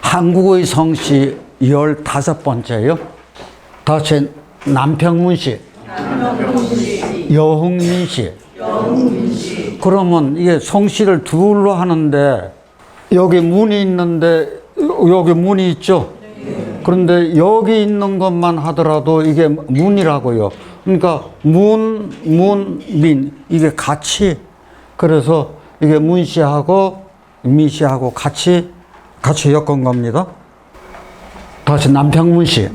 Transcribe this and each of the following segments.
한국의 성씨 15번째요. 다시 남평문씨, 여흥민씨. 그러면 이게 성씨를 둘로 하는데 여기 문이 있는데 여기 문이 있죠. 그런데 여기 있는 것만 하더라도 이게 문이라고요. 그러니까 문, 민 이게 같이, 그래서 이게 문씨하고 민씨하고 같이 엮은 겁니다. 다시 남평문씨.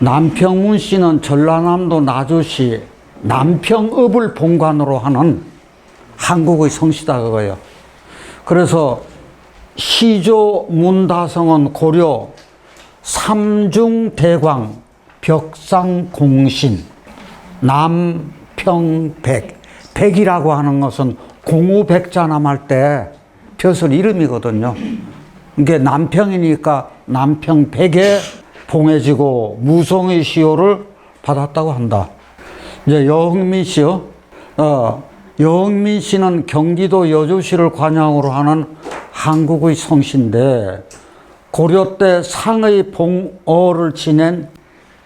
남평문씨는 전라남도 나주시 남평읍을 본관으로 하는 한국의 성씨다 그거예요. 그래서 시조 문다성은 고려 삼중대광 벽상공신 남평백. 백이라고 하는 것은 공우백자남 할 때 벼슬 이름이거든요. 이게 남평이니까 남평백에 봉해지고 무송의 시호를 받았다고 한다. 이제 여흥민 씨요. 여흥민 씨는 경기도 여주시를 관양으로 하는 한국의 성씨인데 고려 때 상의 봉어를 지낸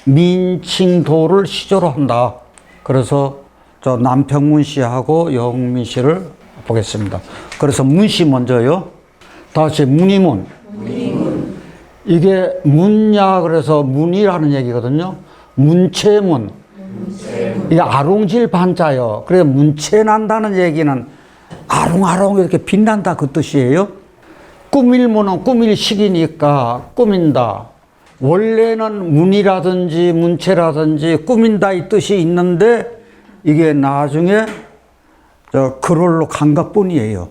민칭도를 시조로 한다. 그래서 저 남평문 씨하고 여흥민 씨를 보겠습니다. 그래서 문 씨 먼저요. 다시 문이문. 이게 문야 그래서 문이라는 얘기거든요. 문체문. 이게 아롱질 반자요. 그래서 문체난다는 얘기는 아롱아롱 이렇게 빛난다 그 뜻이에요. 꾸밀문은 꾸밀 시기니까 꾸민다. 원래는 문이라든지 문체라든지 꾸민다 이 뜻이 있는데 이게 나중에 글로 간 것뿐이에요.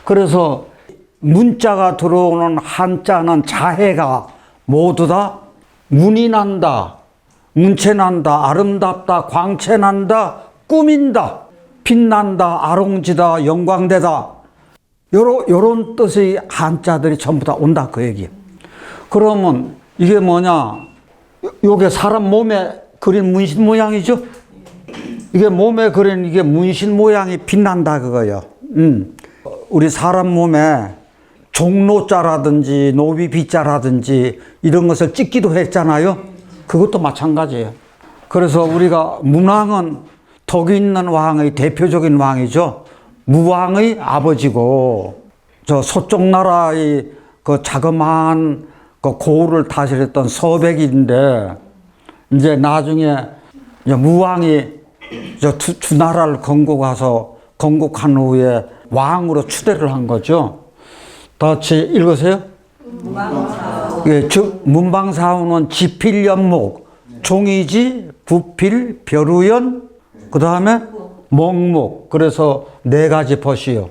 그래서 문자가 들어오는 한자는 자해가 모두 다 문이 난다, 문체 난다, 아름답다, 광채 난다, 꾸민다, 빛난다, 아롱지다, 영광되다. 요런 뜻의 한자들이 전부 다 온다 그 얘기예요. 그러면 이게 뭐냐? 요게 사람 몸에 그린 문신 모양이죠? 이게 몸에 그린 이게 문신 모양이 빛난다 그거예요. 우리 사람 몸에 종로자라든지 노비비자라든지 이런 것을 찍기도 했잖아요. 그것도 마찬가지예요. 그래서 우리가 문왕은 덕이 있는 왕의 대표적인 왕이죠. 무왕의 아버지고 저 서쪽 나라의 그 자그마한 그 고을을 다스렸던 서백인데 이제 나중에 이제 무왕이 저 주나라를 건국한 후에 왕으로 추대를 한 거죠. 같이 읽으세요. 예, 문방사후는 지필연목, 종이지, 부필, 벼루연, 그 다음에 먹목. 그래서 4가지 벗이요.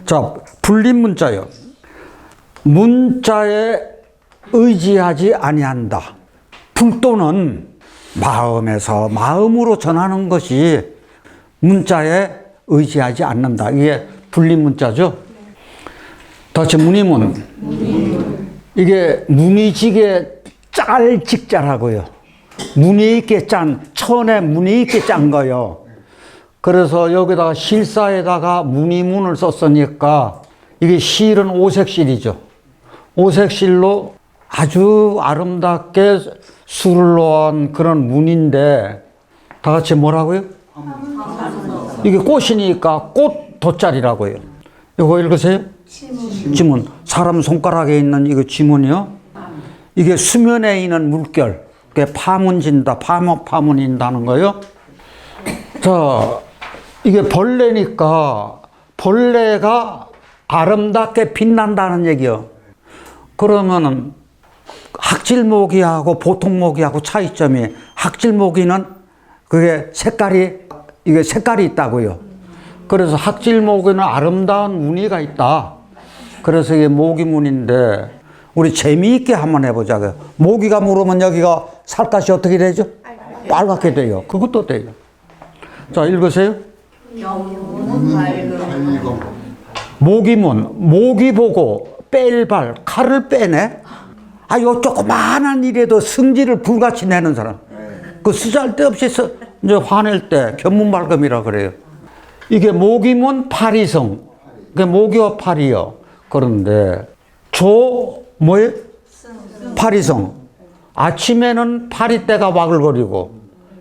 자, 불림문자요. 문자에 의지하지 아니한다. 불도는 마음에서 마음으로 전하는 것이 문자에 의지하지 않는다. 이게 불림문자죠. 다시 문이문. 이게 문이지게 짤직자라고요. 문이 있게 짠, 천에 문이 있게 짠 거요. 그래서 여기다가 실사에다가 문이문을 썼으니까 이게 실은 오색실이죠. 오색실로 아주 아름답게 술을 놓은 그런 문인데 다 같이 뭐라고요? 이게 꽃이니까 꽃 돗자리라고요. 이거 읽으세요. 지문. 사람 손가락에 있는 이거 지문이요. 이게 수면에 있는 물결. 그게 파문진다, 파문인다는 거요. 자, 이게 벌레니까 벌레가 아름답게 빛난다는 얘기요. 그러면은 학질모기하고 보통 모기하고 차이점이 학질모기는 그게 이게 색깔이 있다고요. 그래서 학질모기는 아름다운 무늬가 있다. 그래서 이게 모기문인데 우리 재미있게 한번 해보자고요. 모기가 물으면 여기가 살갗이 어떻게 되죠? 빨갛게 돼요. 그것도 돼요. 자, 읽으세요. 모기문, 모기 보고 뺄발, 칼을 빼네. 아, 요 조그마한 일에도 승질을 불같이 내는 사람. 그 쓰잘데없이 이제 화낼 때 견문발금이라 그래요. 이게 목이면 파리성. 그게 목이와 파리요. 그런데 뭐예요? 파리성. 아침에는 파리떼가 와글거리고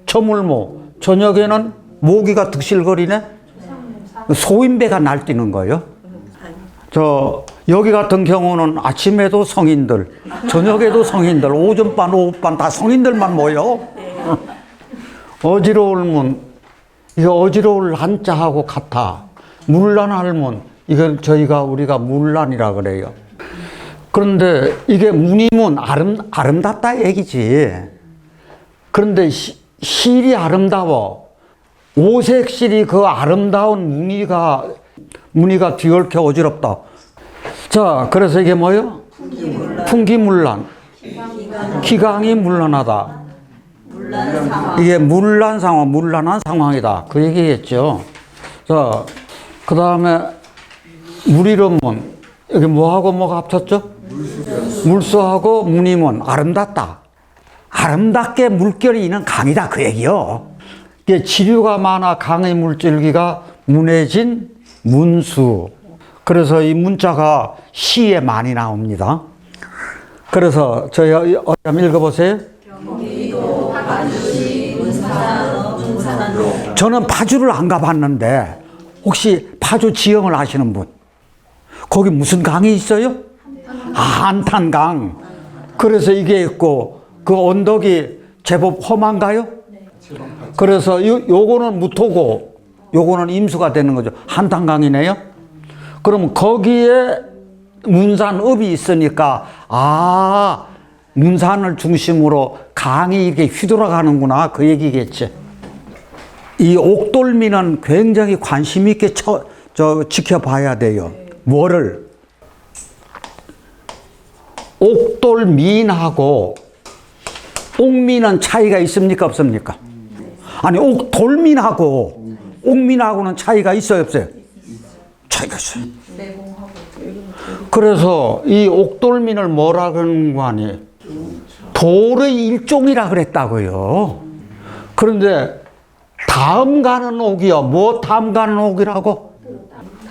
저물모. 저녁에는 모기가 득실거리네. 소인배가 날뛰는 거예요. 여기 같은 경우는 아침에도 성인들, 저녁에도 성인들, 오전반, 오후반 다 성인들만 모여. 어지러울면, 이거 어지러울 한자하고 같아. 문란할면, 이건 우리가 문란이라 그래요. 그런데 이게 문이면 아름답다 얘기지. 그런데 실이 아름다워. 오색실이 그 아름다운 무늬가 뒤얽혀 어지럽다. 자, 그래서 이게 뭐예요? 풍기문란. 기강이 문란하다. 이게 문란 상황, 문란한 상황이다. 그 얘기겠죠. 자, 그 다음에 물이름은, 여기 뭐하고 뭐가 합쳤죠? 물수하고 문이면 아름답다. 아름답게 물결이 있는 강이다. 그 얘기요. 이게 지류가 많아 강의 물줄기가 문해진 문수. 그래서 이 문자가 시에 많이 나옵니다. 그래서 저희 한번 읽어보세요. 저는 파주를 안 가봤는데 혹시 파주 지형을 아시는 분? 거기 무슨 강이 있어요? 한탄강. 그래서 이게 있고 그 언덕이 제법 험한가요? 그래서 요거는 무토고 요거는 임수가 되는 거죠. 한탄강이네요. 그럼 거기에 문산읍이 있으니까 문산을 중심으로 강이 이렇게 휘돌아가는구나 그 얘기겠지. 이 옥돌미는 굉장히 관심 있게 지켜봐야 돼요. 뭐를? 옥돌민하고 옥민은 차이가 있습니까 없습니까? 아니 옥돌민하고 옥민하고는 차이가 있어요 없어요? 차이가 있어요. 그래서 이 옥돌민을 뭐라 그러는 거 아니에요? 돌의 일종이라 그랬다고요. 그런데 다음 가는 옥이요. 뭐 다음 가는 옥이라고?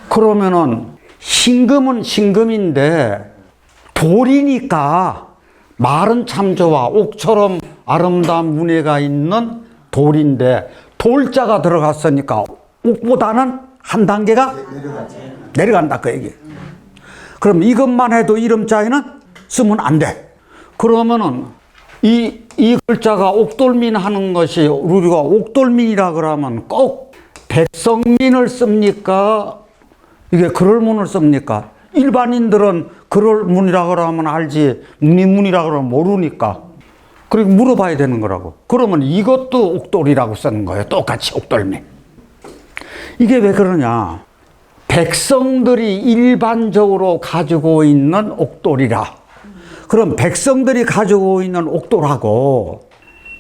그러면은 신금은 신금인데 돌이니까 말은 참 좋아. 옥처럼 아름다운 무늬가 있는 돌인데 돌자가 들어갔으니까 옥보다는 한 단계가 내려간다 그 얘기. 그럼 이것만 해도 이름자에는 쓰면 안 돼. 그러면은 이 글자가 옥돌민 하는 것이 우리가 옥돌민이라 그러면 꼭 백성민을 씁니까? 이게 그럴문을 씁니까? 일반인들은 그럴문이라 그러면 알지 문이문이라 그러면 모르니까. 그리고 물어봐야 되는 거라고. 그러면 이것도 옥돌이라고 쓰는 거예요. 똑같이 옥돌민. 이게 왜 그러냐? 백성들이 일반적으로 가지고 있는 옥돌이라. 그럼 백성들이 가지고 있는 옥돌하고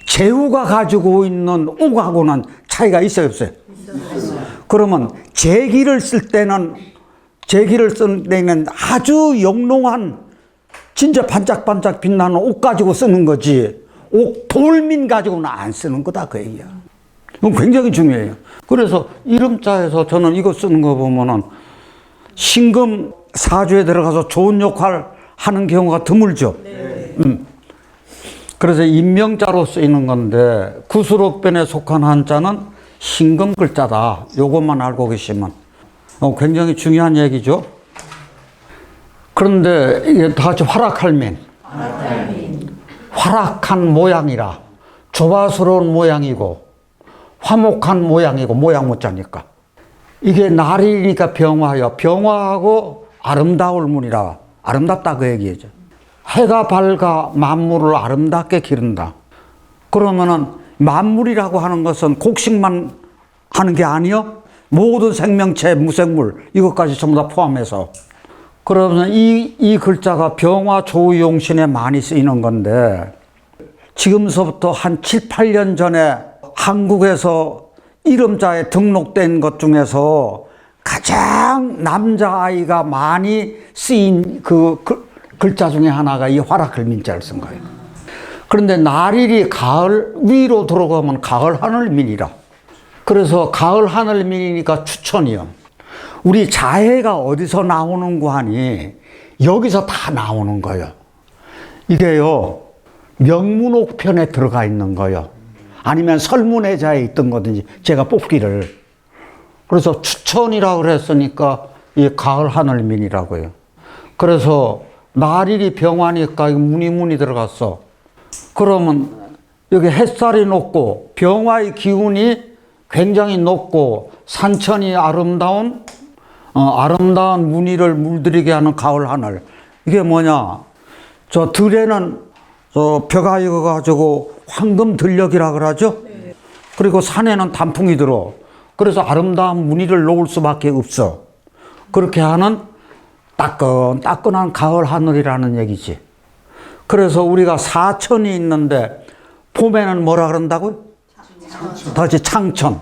제후가 가지고 있는 옥하고는 차이가 있어요 없어요? 그러면 제기를 쓸 때는 아주 영롱한 진짜 반짝반짝 빛나는 옥 가지고 쓰는 거지 옥돌민 가지고는 안 쓰는 거다 그 얘기야. 이건 굉장히 중요해요. 그래서 이름자에서 저는 이거 쓰는 거 보면은 신금 사주에 들어가서 좋은 역할 하는 경우가 드물죠. 그래서 인명자로 쓰이는 건데 구수록변에 속한 한자는 신금 글자다. 요것만 알고 계시면 굉장히 중요한 얘기죠. 그런데 이게 다 같이 활악할민. 활악한 모양이라 조화스러운 모양이고 화목한 모양이고 모양 못자니까 이게 날이니까 병화요. 병화하고 아름다울 문이라 아름답다 그 얘기죠. 해가 밝아 만물을 아름답게 기른다. 그러면은 만물이라고 하는 것은 곡식만 하는 게 아니요. 모든 생명체, 무생물 이것까지 전부 다 포함해서. 그러면 이 글자가 병화 조용신에 많이 쓰이는 건데 지금서부터 한 7, 8년 전에 한국에서 이름자에 등록된 것 중에서 가장 남자아이가 많이 쓰인 그 글자 중에 하나가 이 활악을민자를 쓴 거예요. 그런데 날일이 가을 위로 들어가면 가을 하늘민이라. 그래서 가을 하늘민이니까 추천이요. 우리 자해가 어디서 나오는 거 하니 여기서 다 나오는 거예요. 이게요 명문옥편에 들어가 있는 거예요. 아니면 설문해자에 있던 거든지 제가 뽑기를. 그래서 추천이라고 그랬으니까 이 가을 하늘민이라고요. 그래서 날일이 병화니까 무늬 들어갔어. 그러면 여기 햇살이 높고 병화의 기운이 굉장히 높고 산천이 아름다운 무늬를 물들이게 하는 가을 하늘. 이게 뭐냐? 저 들에는 벼가 익어가지고 황금 들녘이라 그러죠. 그리고 산에는 단풍이 들어. 그래서 아름다운 무늬를 놓을 수밖에 없어. 그렇게 하는 따끈따끈한 가을 하늘이라는 얘기지. 그래서 우리가 사천이 있는데 봄에는 뭐라 그런다고요? 다시 창천.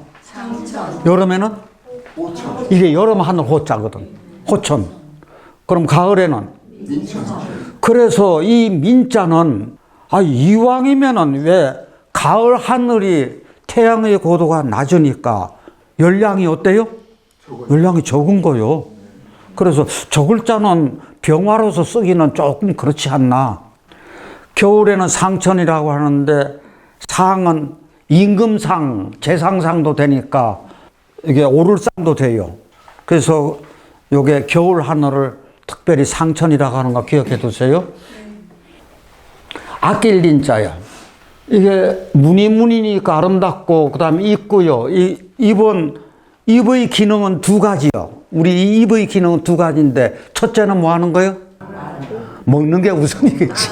여름에는? 호천. 이게 여름 하늘 호자거든. 호천. 그럼 가을에는? 민천. 그래서 이 민자는 이왕이면은 왜 가을 하늘이 태양의 고도가 낮으니까 열량이 어때요? 열량이 적은 거요. 그래서 저 글자는 병화로서 쓰기는 조금 그렇지 않나. 겨울에는 상천이라고 하는데 상은 임금상, 재상상도 되니까 이게 오를 상도 돼요. 그래서 요게 겨울 하늘을 특별히 상천이라고 하는 거 기억해 두세요. 아낄린자야. 이게 무늬니까 아름답고 그다음에 입고요. 입의 기능은 두 가지요. 우리 입의 기능은 두 가지인데 첫째는 뭐 하는 거예요? 먹는 게 우선이겠지.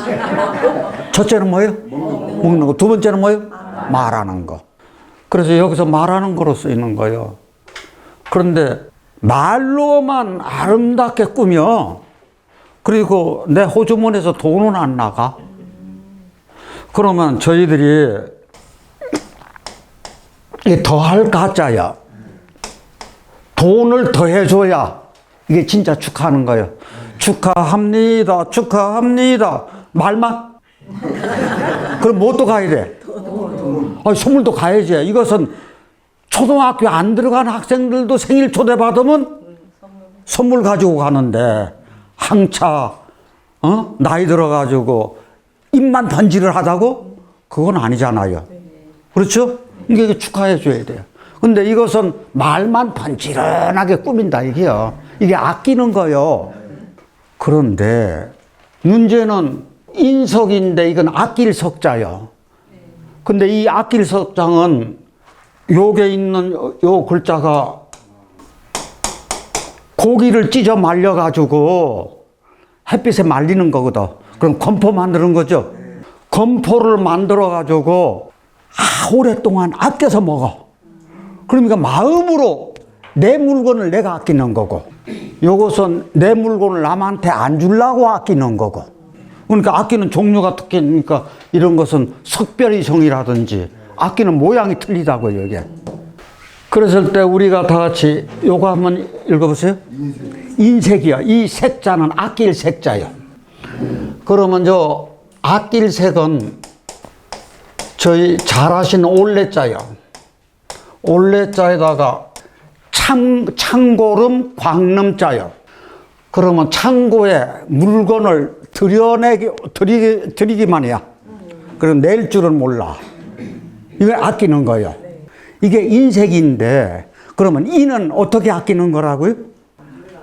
첫째는 뭐예요? 먹는 거. 두 번째는 뭐예요? 말하는 거. 그래서 여기서 말하는 거로 쓰이는 거예요. 그런데 말로만 아름답게 꾸며 그리고 내 호주머니에서 돈은 안 나가. 그러면 저희들이 더할 가짜야. 돈을 더해줘야 이게 진짜 축하하는 거예요. 축하합니다. 축하합니다. 말만? 그럼 뭐 또 가야 돼? 선물도 가야지. 이것은 초등학교 안 들어간 학생들도 생일 초대받으면 선물 가지고 가는데 항차 나이 들어가지고 입만 번지를 하다고? 그건 아니잖아요. 그렇죠? 이게 축하해 줘야 돼요. 근데 이것은 말만 번지런하게 꾸민다 이게요. 이게 아끼는 거요. 그런데 문제는 인석인데 이건 아낄 석자요. 근데 이 아낄 석장은 요게 있는 요 글자가 고기를 찢어 말려가지고 햇빛에 말리는 거거든. 그럼 건포 만드는 거죠. 건포를 만들어가지고 오랫동안 아껴서 먹어. 그러니까 마음으로 내 물건을 내가 아끼는 거고, 요것은 내 물건을 남한테 안 주려고 아끼는 거고. 그러니까 아끼는 종류가 특히니까 이런 것은 석별이성이라든지 아끼는 모양이 틀리다고요, 이게. 그랬을 때 우리가 다 같이 요거 한번 읽어보세요. 인색이요. 이 색자는 아낄 색자요. 그러면 저 아낄 색은 저희 잘 아시는 올레자요. 올레자에다가 창고름 광름자요. 그러면 창고에 물건을 드리기만 해야. 그럼 낼 줄은 몰라. 이걸 아끼는 거예요. 이게 인색인데, 그러면 이는 어떻게 아끼는 거라고요?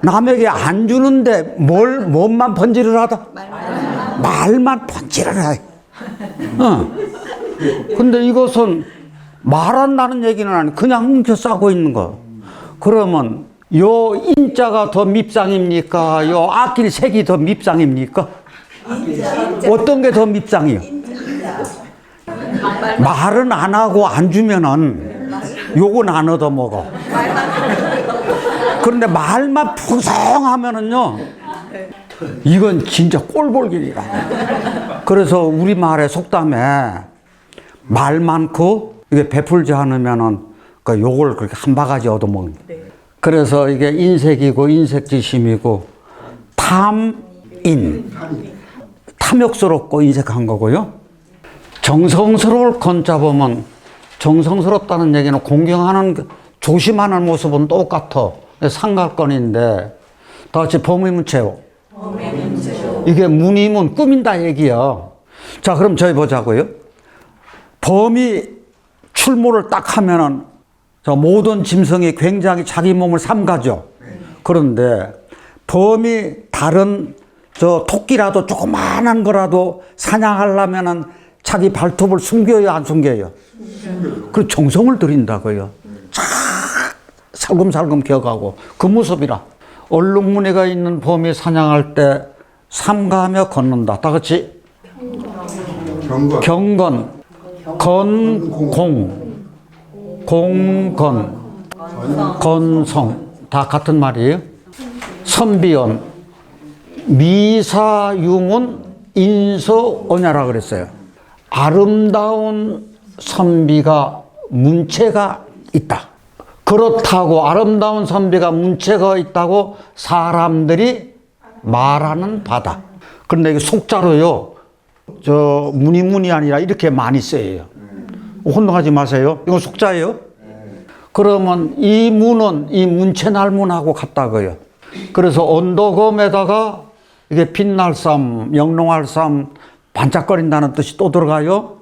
남에게 안 주는데 뭔만 번지를 하다? 말만 번지를 해. 근데 이것은 말한다는 얘기는 아니고 그냥 뭉쳐 싸고 있는 거. 그러면 요 인자가 더 밉상입니까? 요 아낄 색이 더 밉상입니까? 어떤 게 더 밉상이요? 말은 안 하고 안 주면은 욕은 안 얻어먹어. 그런데 말만 풍성하면은요, 이건 진짜 꼴볼길이라. 그래서 우리말의 속담에 말 많고 이게 베풀지 않으면은 그 욕을 그렇게 한 바가지 얻어먹는. 그래서 이게 인색이고 인색지심이고 탐인, 탐욕스럽고 인색한 거고요. 정성스러울 건자 보면 정성스럽다는 얘기는 공경하는, 조심하는 모습은 똑같아. 삼각건인데, 다 같이 범위문체요. 이게 문이문, 꾸민다 얘기야. 자, 그럼 저희 보자고요. 범이 출몰을 딱 하면은, 저 모든 짐승이 굉장히 자기 몸을 삼가죠. 그런데 범이 다른 저 토끼라도 조그마한 거라도 사냥하려면은 자기 발톱을 숨겨요, 안 숨겨요? 그 정성을 들인다고요. 쫙 살금살금 기어가고 그 모습이라. 얼룩무늬가 있는 범이 사냥할 때 삼가하며 걷는다. 다 같이 경건, 건공, 공건, 건성 다 같은 말이에요. 선비언, 미사유문 인서언야라 그랬어요. 아름다운 선비가 문체가 있다. 그렇다고 아름다운 선비가 문체가 있다고 사람들이 말하는 바다. 그런데 이게 속자로요, 저 문이 아니라 이렇게 많이 쓰여요. 혼동하지 마세요. 이건 속자예요. 그러면 이 문은 이 문체날문하고 같다고요. 그래서 언덕검에다가 이게 빛날삼, 영롱할삼, 반짝거린다는 뜻이 또 들어가요.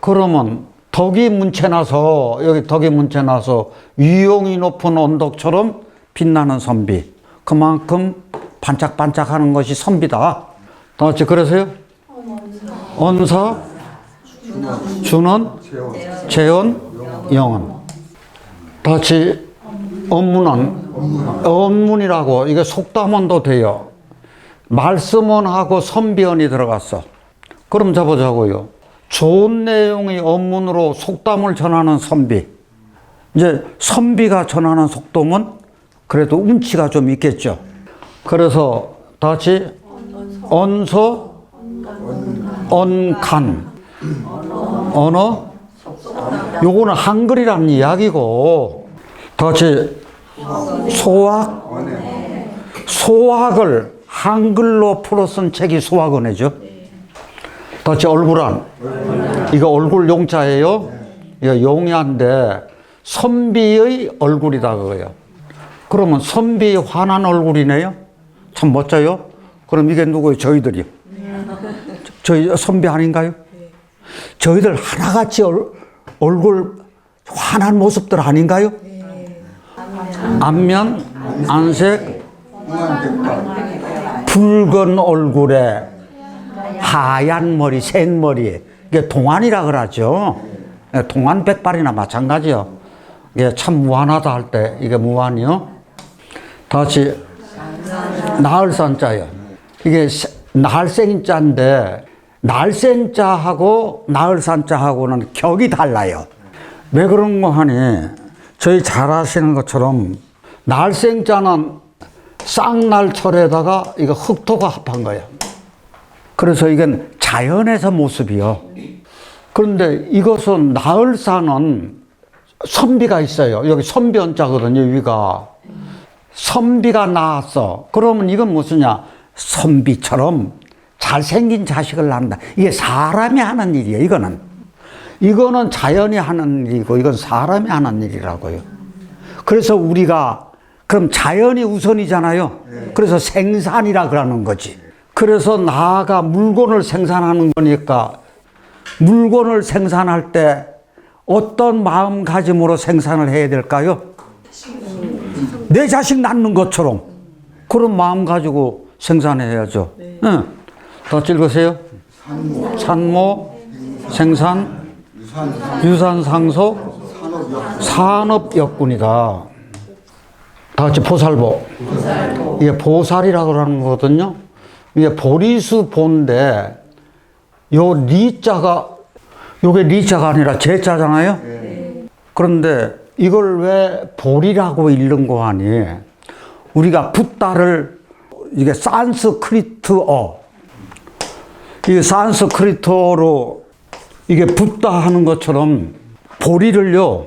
그러면 덕이 문체나서, 여기 덕이 문체나서 위용이 높은 언덕처럼 빛나는 선비. 그만큼 반짝반짝하는 것이 선비다. 다 같이 그러세요? 언사, 준원, 재원, 영원. 다 같이 언문이라고, 이게 속담원도 돼요. 말씀원하고 선비언이 들어갔어. 그럼 잡아보자고요. 좋은 내용의 언문으로 속담을 전하는 선비. 이제 선비가 전하는 속담은 그래도 운치가 좀 있겠죠. 그래서 다 같이 언서, 언간, 언어, 요거는 한글이라는 이야기고, 다 같이 소학을 한글로 풀어 쓴 책이 소학원이죠. 다 같이 얼굴안, 이거 얼굴 용자예요. 이거 용야인데 선비의 얼굴이다 그거예요. 그러면 선비 환한 얼굴이네요. 참 멋져요. 그럼 이게 누구예요? 저희들이요. 저희 선비 아닌가요? 저희들 하나같이 얼굴 환한 모습들 아닌가요? 안면, 안색, 붉은 얼굴에 하얀 머리, 생머리. 이게 동안이라 그러죠. 동안백발이나 마찬가지요. 이게 참 무한하다 할 때 이게 무한이요. 다시 나을산자요. 이게 나을생자인데 날생자하고 나을산자하고는 격이 달라요. 왜 그런 거 하니, 저희 잘 아시는 것처럼 날생자는 쌍날철에다가 이거 흑토가 합한 거예요. 그래서 이건 자연에서 모습이요. 그런데 이것은 나을산은 선비가 있어요. 여기 선비언자거든요, 위가. 선비가 낳았어. 그러면 이건 무슨냐? 선비처럼 잘생긴 자식을 낳는다. 이게 사람이 하는 일이에요, 이거는 자연이 하는 일이고, 이건 사람이 하는 일이라고요. 그래서 우리가, 그럼 자연이 우선이잖아요. 그래서 생산이라 그러는 거지. 그래서 나아가 물건을 생산하는 거니까, 물건을 생산할 때 어떤 마음가짐으로 생산을 해야 될까요? 내 자식 낳는 것처럼 그런 마음 가지고 생산해야죠. 응. 더 읽으세요. 산모, 생산, 유산상속, 산업역군이다. 다 같이 보살보. 이게 보살이라고 하는 거거든요. 이게 보리수보인데, 요 리자가, 요게 리자가 아니라 제자잖아요. 그런데 이걸 왜 보리라고 읽는 거 하니? 우리가 붓다를, 이게 산스크리트어, 이 산스크리트어로 이게 붓다 하는 것처럼 보리를요,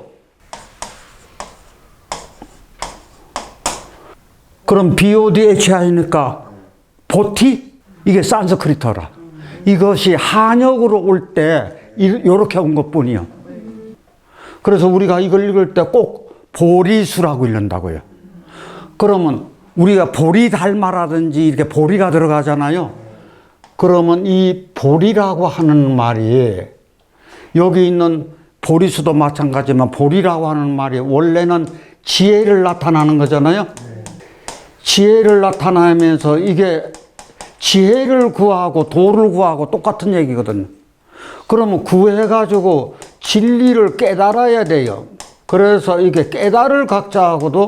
그럼 BODHI니까 보티? 이게 산스크리트어라. 이것이 한역으로 올 때 이렇게 온 것 뿐이요. 그래서 우리가 이걸 읽을 때 꼭 보리수라고 읽는다고요. 그러면 우리가 보리달마라든지 이렇게 보리가 들어가잖아요. 그러면 이 보리라고 하는 말이 여기 있는 보리수도 마찬가지지만 보리라고 하는 말이 원래는 지혜를 나타나는 거잖아요. 지혜를 나타내면서 이게 지혜를 구하고 도를 구하고 똑같은 얘기거든요. 그러면 구해가지고 진리를 깨달아야 돼요. 그래서 이게 깨달을 각자하고도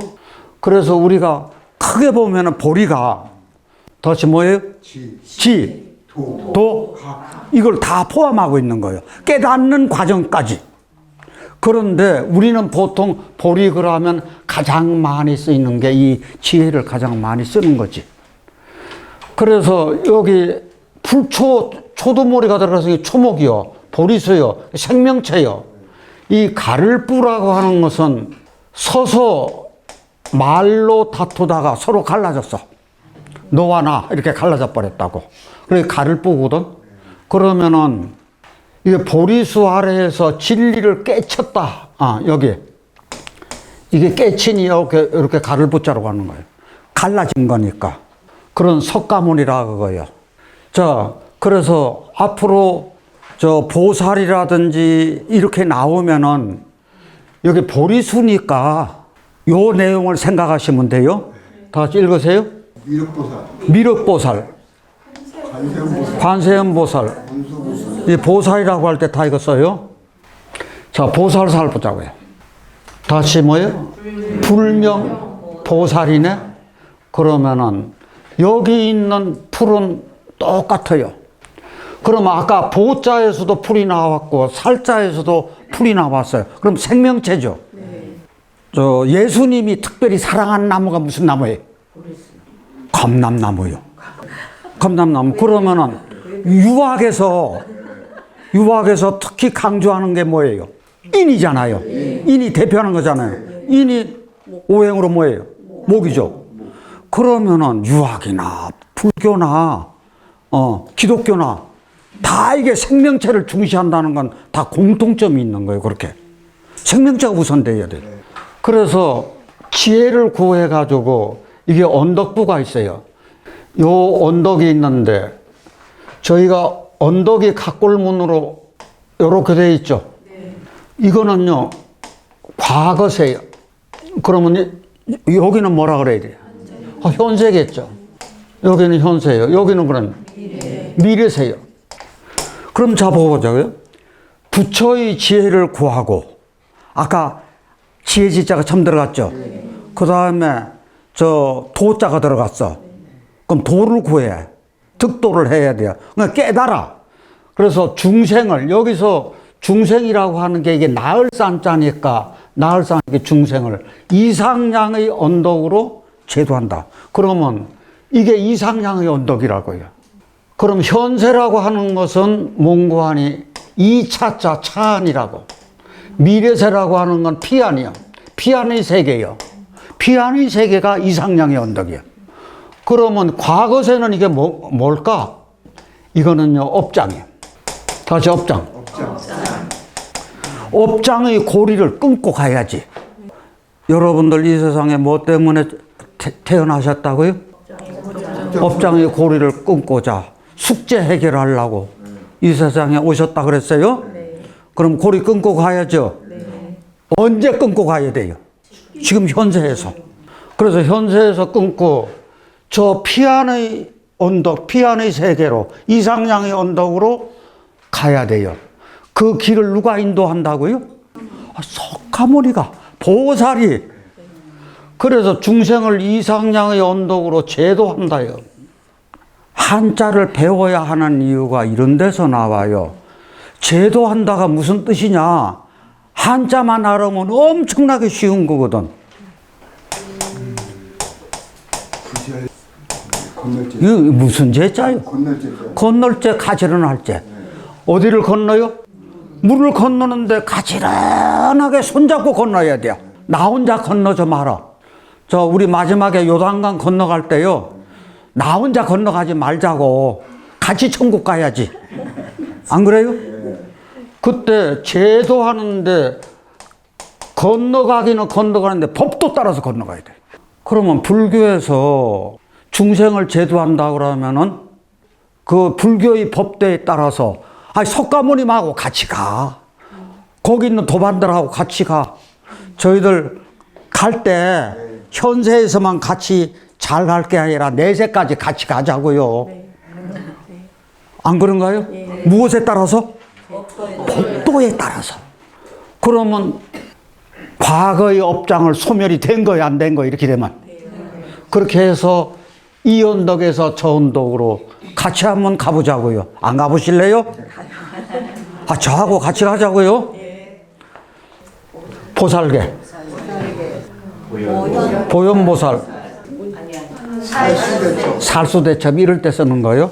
그래서 우리가 크게 보면은 보리가 다시 뭐예요? 도, 이걸 다 포함하고 있는 거예요. 깨닫는 과정까지. 그런데 우리는 보통 보리 그러면 가장 많이 쓰이는 게 이 지혜를 가장 많이 쓰는 거지. 그래서 여기 초두머리가 들어가서 초목이요, 보리수요, 생명체요. 이 가를부라고 하는 것은 서서 말로 다투다가 서로 갈라졌어. 너와 나 이렇게 갈라져 버렸다고. 그래 가를부거든. 그러면은 이게 보리수 아래에서 진리를 깨쳤다. 여기 이게 깨치니 이렇게 가를부자라고 하는 거예요. 갈라진 거니까. 그런 석가모니라 그거예요. 자, 그래서 앞으로 저 보살이라든지 이렇게 나오면은 여기 보리수니까 요 내용을 생각하시면 돼요. 다 같이 읽으세요. 미륵보살, 관세음보살, 이 보살이라고 할 때 다 이거 써요. 자, 보살 살보자고요. 다시 뭐예요? 불명보살이네. 그러면은 여기 있는 풀은 똑같아요. 그러면 아까 보자에서도 풀이 나왔고 살자에서도 풀이 나왔어요. 그럼 생명체죠. 저 예수님이 특별히 사랑한 나무가 무슨 나무예요? 감람나무요. 감람나무. 그러면은 유학에서 특히 강조하는 게 뭐예요? 인이잖아요. 인이 대표하는 거잖아요. 인이 오행으로 뭐예요? 목이죠. 그러면은 유학이나 불교나 기독교나 다 이게 생명체를 중시한다는 건 다 공통점이 있는 거예요. 그렇게 생명체가 우선돼야 돼요. 그래서 지혜를 구해 가지고 이게 언덕부가 있어요. 요 언덕이 있는데 저희가 언덕이 각골문으로 요렇게 돼 있죠. 이거는요 과거세요. 그러면 여기는 뭐라 그래야 돼요? 현세겠죠. 여기는 현세예요. 여기는 그럼 미래세요. 그럼 잡아보자고요. 부처의 지혜를 구하고 아까 지혜지자가 처음 들어갔죠. 그 다음에 저 도자가 들어갔어. 그럼 도를 구해. 득도를 해야 돼요. 그러니까 깨달아. 그래서 중생을 여기서 중생이라고 하는 게 이게 나을 산자니까 나을 산 게 중생을 이상향의 언덕으로 제도한다. 그러면 이게 이상향의 언덕이라고요. 그럼 현세라고 하는 것은 몽고하니 이차자 차안이라고. 미래세라고 하는 건 피안이요. 피안의 세계요. 피안의 세계가 이상향의 언덕이요. 그러면 과거세는 이게 뭘까? 이거는요 업장이에요. 다시 업장. 업장의 고리를 끊고 가야지. 여러분들 이 세상에 뭐 때문에 태어나셨다고요? 업장의 고리를 끊고자 숙제 해결하려고 이 세상에 오셨다 그랬어요? 그럼 고리 끊고 가야죠. 언제 끊고 가야 돼요? 지금 현세에서. 그래서 현세에서 끊고 저 피안의 언덕, 피안의 세계로 이상향의 언덕으로 가야 돼요. 그 길을 누가 인도한다고요? 석가모니가, 보살이. 그래서 중생을 이상향의 언덕으로 제도한다요. 한자를 배워야 하는 이유가 이런 데서 나와요. 제도한다가 무슨 뜻이냐? 한자만 알으면 엄청나게 쉬운 거거든. 이게 무슨 제자요? 건널 제, 가지런할 제. 어디를 건너요? 물을 건너는데 가지런하게 손잡고 건너야 돼요. 나 혼자 건너지 마라. 저 우리 마지막에 요단강 건너갈 때요. 나 혼자 건너가지 말자고. 같이 천국 가야지. 안 그래요? 그때 제도하는데 건너가기는 건너가는데 법도 따라서 건너가야 돼. 그러면 불교에서 중생을 제도한다 그러면은 그 불교의 법대에 따라서 석가모님하고 같이 가. 거기 있는 도반들하고 같이 가. 저희들 갈 때 현세에서만 같이 잘 갈 게 아니라 내세까지 같이 가자고요. 안 그런가요? 무엇에 따라서? 법도에 따라서. 그러면 과거의 업장을 소멸이 된 거야, 안 된 거야, 이렇게 되면. 그렇게 해서 이 언덕에서 저 언덕으로 같이 한번 가보자고요. 안 가보실래요? 저하고 같이 가자고요. 보살계. 보현보살. 살수대첩 이럴 때 쓰는 거예요.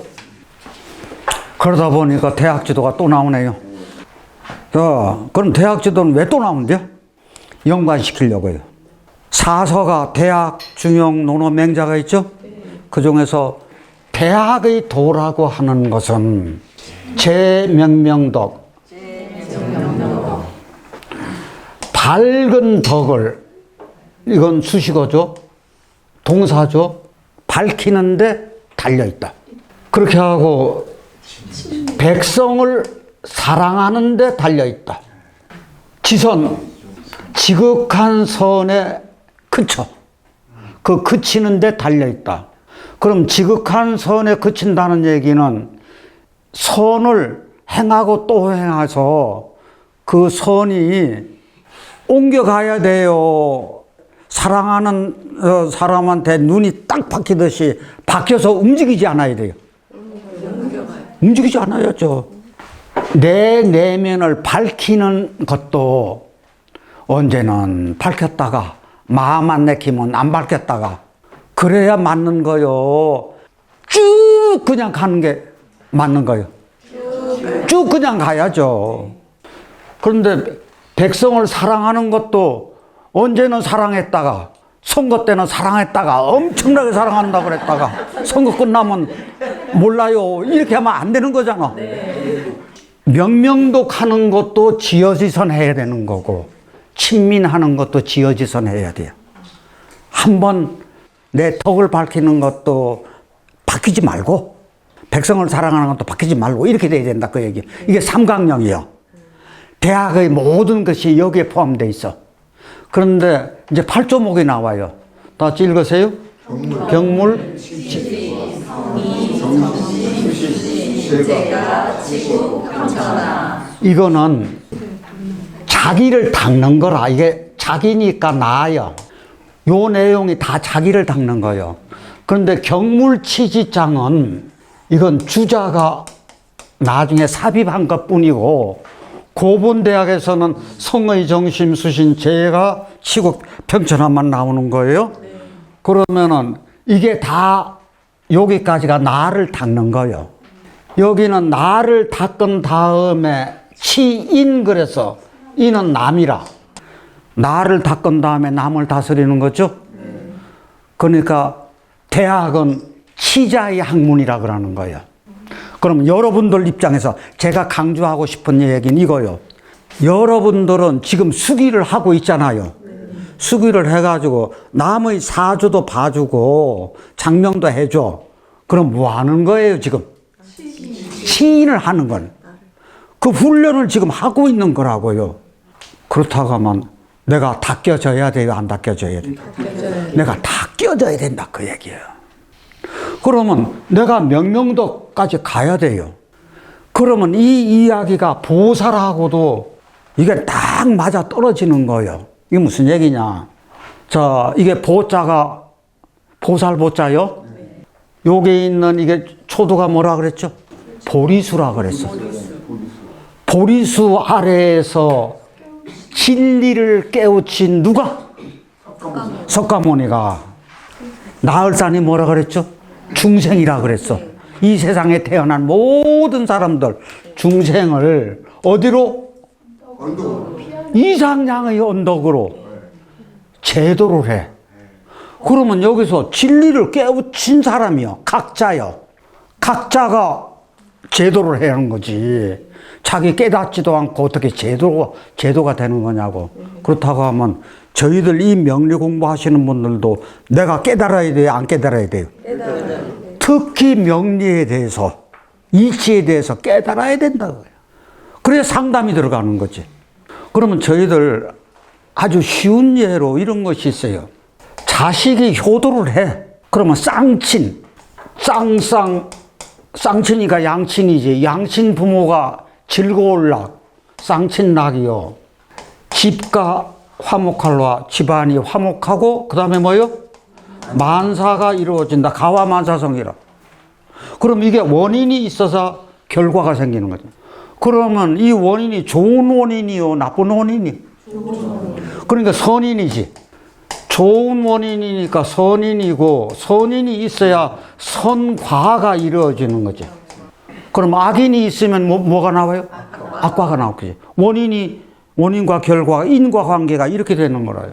그러다 보니까 대학지도가 또 나오네요. 그럼 대학지도는 왜 또 나오는데요? 연관시키려고요. 사서가 대학, 중용, 논어, 맹자가 있죠? 그 중에서 대학의 도라고 하는 것은 제명명덕, 밝은 덕을, 이건 수식어죠. 동사죠. 밝히는데 달려있다. 그렇게 하고 백성을 사랑하는 데 달려있다. 지선, 지극한 선에 그쳐. 그 그치는 데 달려있다. 그럼 지극한 선에 그친다는 얘기는 선을 행하고 또 행해서 그 선이 옮겨가야 돼요. 사랑하는 사람한테 눈이 딱 박히듯이 박혀서 움직이지 않아야 돼요. 움직이지 않아야죠. 내 내면을 밝히는 것도 언제는 밝혔다가 마음 안 내키면 안 밝혔다가 그래야 맞는 거요. 쭉 그냥 가는 게 맞는 거요. 쭉 그냥 가야죠. 그런데 백성을 사랑하는 것도 언제는 사랑했다가 선거 때는 사랑했다가 엄청나게 사랑한다고 그랬다가 선거 끝나면 몰라요. 이렇게 하면 안 되는 거잖아. 명명독하는 것도 지어지선 해야 되는 거고 친민하는 것도 지어지선 해야 돼요. 한번 내 덕을 밝히는 것도 바뀌지 말고 백성을 사랑하는 것도 바뀌지 말고 이렇게 돼야 된다 그 얘기. 이게 삼강령이요. 대학의 모든 것이 여기에 포함되어 있어. 그런데 이제 8조목이 나와요. 다 같이 읽으세요. 경물, 이거는 자기를 닦는 거라. 이게 자기니까 나아요. 요 내용이 다 자기를 닦는 거예요. 그런데 경물치지장은 이건 주자가 나중에 삽입한 것 뿐이고 고본대학에서는 성의 정심 수신 제가 치국 평천함만 나오는 거예요. 그러면은 이게 다 여기까지가 나를 닦는 거예요. 여기는 나를 닦은 다음에 치인 그래서 이는 남이라. 나를 닦은 다음에 남을 다스리는 거죠. 그러니까 대학은 치자의 학문이라 그러는 거예요. 그럼 여러분들 입장에서 제가 강조하고 싶은 얘기는 이거요. 여러분들은 지금 수기를 하고 있잖아요. 수기를 해가지고 남의 사주도 봐주고 장명도 해줘. 그럼 뭐 하는 거예요 지금? 치인을 하는 건. 그 훈련을 지금 하고 있는 거라고요. 그렇다고 하면 내가 닦여져야 돼요? 안 닦여져야 돼요? 내가 닦여져야 된다 그 얘기예요. 그러면 내가 명명덕까지 가야 돼요. 그러면 이 이야기가 보살하고도 이게 딱 맞아 떨어지는 거예요. 이게 무슨 얘기냐. 자, 이게 보자가 보살 보자요. 여기 있는 이게 초도가 뭐라 그랬죠? 보리수라 그랬어. 보리수 아래에서 진리를 깨우친 누가? 석가모니가. 나흘산이 뭐라 그랬죠? 중생이라 그랬어. 이 세상에 태어난 모든 사람들 중생을 어디로? 이상향의 언덕으로 제도를 해. 그러면 여기서 진리를 깨우친 사람이요. 각자요. 각자가 제도를 해야 하는 거지. 자기 깨닫지도 않고 어떻게 제도가 되는 거냐고. 그렇다고 하면 저희들 이 명리 공부하시는 분들도 내가 깨달아야 돼요? 안 깨달아야 돼요? 특히 명리에 대해서, 이치에 대해서 깨달아야 된다고요. 그래야 상담이 들어가는 거지. 그러면 저희들 아주 쉬운 예로 이런 것이 있어요. 자식이 효도를 해. 그러면 쌍친이가 양친이지. 양친 부모가 즐거울락, 쌍친락이요. 집가 화목할라, 집안이 화목하고 그 다음에 뭐요? 만사가 이루어진다. 가와만사성이라. 그럼 이게 원인이 있어서 결과가 생기는 거죠. 그러면 이 원인이 좋은 원인이요, 나쁜 원인이? 그러니까 선인이지. 좋은 원인이니까 선인이고, 선인이 있어야 선과가 이루어지는 거지. 그럼 악인이 있으면 뭐가 나와요? 악과가 나오겠지. 원인과 결과가, 인과관계가 이렇게 되는 거라요.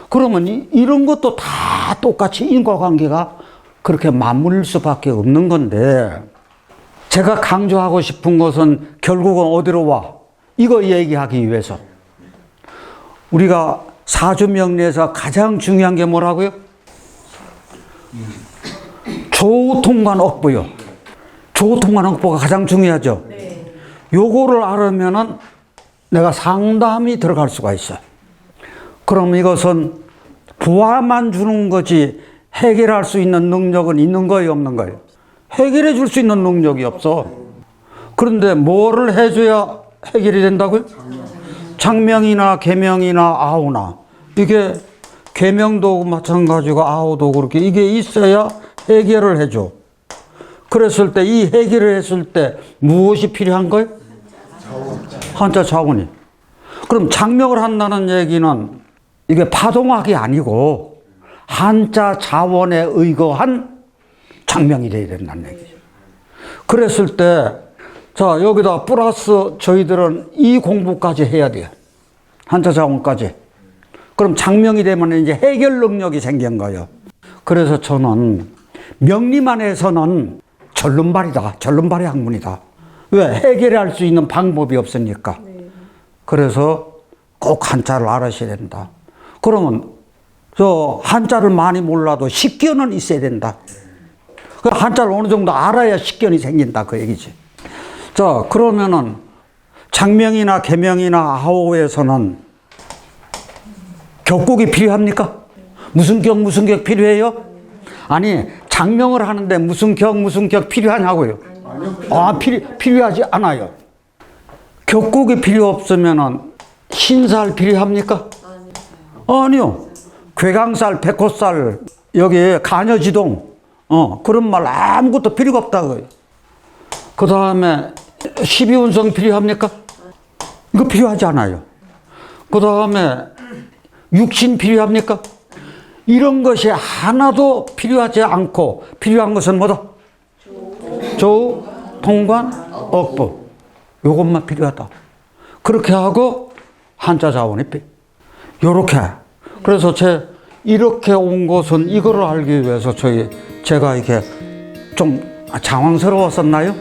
그러면 이런 것도 다 똑같이 인과관계가 그렇게 맞물릴 수밖에 없는 건데, 제가 강조하고 싶은 것은 결국은 어디로 와? 이거 얘기하기 위해서. 우리가 사주명리에서 가장 중요한 게 뭐라고요? 조통관억부요. 조통관억부가 가장 중요하죠. 요거를 알으면은 내가 상담이 들어갈 수가 있어요. 그럼 이것은 부하만 주는 거지 해결할 수 있는 능력은 있는 거예요, 없는 거예요? 해결해 줄 수 있는 능력이 없어. 그런데 뭐를 해줘야 해결이 된다고요? 장명이나 계명이나 아우나. 이게 계명도 마찬가지고 아우도 그렇게 이게 있어야 해결을 해줘. 그랬을 때 이 해결을 했을 때 무엇이 필요한 거예요? 한자 자원이. 그럼 장명을 한다는 얘기는 이게 파동학이 아니고 한자 자원에 의거한 장명이 돼야 된다는 얘기죠. 그랬을 때, 자, 여기다 플러스 저희들은 이 공부까지 해야 돼요. 한자 자원까지. 그럼 장명이 되면 이제 해결 능력이 생긴 거예요. 그래서 저는 명리만 해서는 절름발이다. 절름발의 학문이다. 왜? 해결할 수 있는 방법이 없으니까. 그래서 꼭 한자를 알아셔야 된다. 그러면 저 한자를 많이 몰라도 식견은 있어야 된다. 그 한자를 어느 정도 알아야 식견이 생긴다 그 얘기지. 자, 그러면은 장명이나 계명이나 아호에서는 격국이 필요합니까? 무슨 격 필요해요? 아니, 장명을 하는데 무슨 격 필요하냐고요? 아, 필요하지 않아요. 격국이 필요 없으면은 신살 필요합니까? 아니요. 괴강살, 백호살, 여기 가녀지동, 그런 말 아무것도 필요가 없다고요. 그 다음에 12운성 필요합니까? 이거 필요하지 않아요. 그 다음에 육신 필요합니까? 이런 것이 하나도 필요하지 않고 필요한 것은 뭐다? 조우, 통관, 억부. 요것만 필요하다. 그렇게 하고 한자 자원이 요렇게. 그래서 이렇게 온 것은 이거를 알기 위해서 제가 이렇게 좀 장황스러웠었나요?